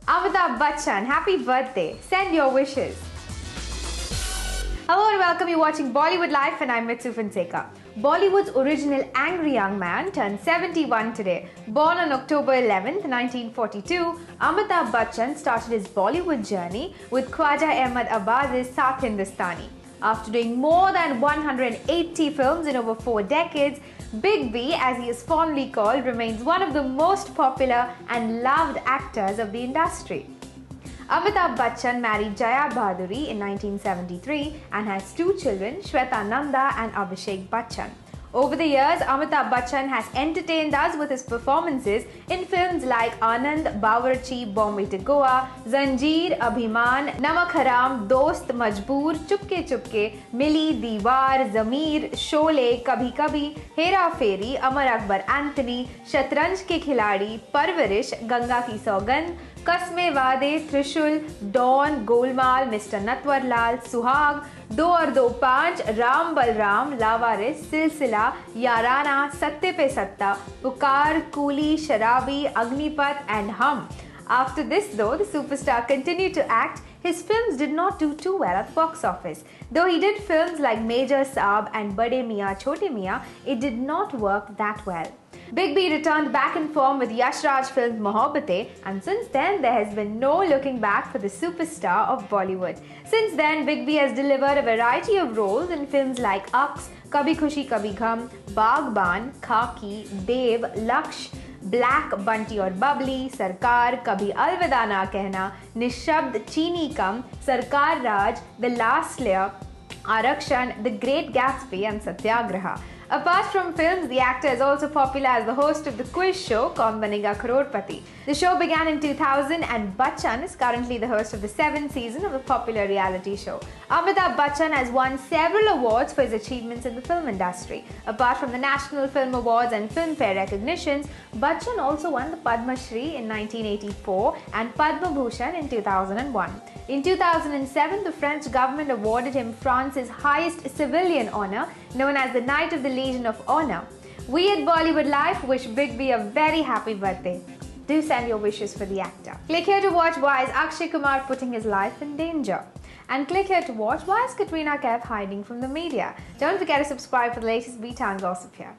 Amitabh Bachchan, happy birthday. Send your wishes. Hello and welcome. You're watching Bollywood Life and I'm Mitsu Fonseca. Bollywood's original angry young man turned 71 today. Born on October 11th, 1942, Amitabh Bachchan started his Bollywood journey with Khwaja Ahmed Abbas's Saath Hindustani. After doing more than 180 films in over 4 decades, Big B, as he is fondly called, remains one of the most popular and loved actors of the industry. Amitabh Bachchan married Jaya Bhaduri in 1973 and has 2 children, Shweta Nanda and Abhishek Bachchan. Over the years, Amitabh Bachchan has entertained us with his performances in films like Anand, Bawarchi, Bombay to Goa, Zanjeer, Abhiman, Namak Haram, Dost, Majboor, Chupke Chupke, Milli, Diwar, Zameer, Sholay, Kabhi Kabhi, Hera Fairy, Amar Akbar Anthony, Shatranj Ke Khiladi, Parvarish, Ganga Ki Saugandh, Kasme Waade, Trishul, Dawn, Golmaal, Mr. Natwarlal, Suhag, Do Aur Do Panch, Ram Balram, Lawaris, Silsila, Yarana, Satte Pe Satta, Pukar, Coolie, Sharabi, Agnipath and Hum. After this though, the superstar continued to act. His films did not do too well at the box office. Though he did films like Major Saab and Bade Miyan Chote Miyan, it did not work that well. Big B returned back in form with Yash Raj film Mohabbatein, and since then there has been no looking back for the superstar of Bollywood. Since then, Big B has delivered a variety of roles in films like Aks, Kabhi Khushi Kabhi Gham, Baghban, Khaki, Dev, Laksh, Black, Bunty और Bubbly, Sarkar, Kabhi Alvida Na Kehna, Nishabd, Chini Kam, Sarkar Raj, The Last Layer, Arakshan, The Great Gatsby and Satyagraha. Apart from films, the actor is also popular as the host of the quiz show Kaun Banega Crorepati. The show began in 2000 and Bachchan is currently the host of the 7th season of the popular reality show. Amitabh Bachchan has won several awards for his achievements in the film industry. Apart from the National Film Awards and Filmfare recognitions, Bachchan also won the Padma Shri in 1984 and Padma Bhushan in 2001. In 2007, the French government awarded him France's highest civilian honour, known as the Knight of the Legion of Honour. We at Bollywood Life wish Big B a very happy birthday. Do send your wishes for the actor. Click here to watch why is Akshay Kumar putting his life in danger. And click here to watch why is Katrina Kaif hiding from the media. Don't forget to subscribe for the latest B-Town gossip here.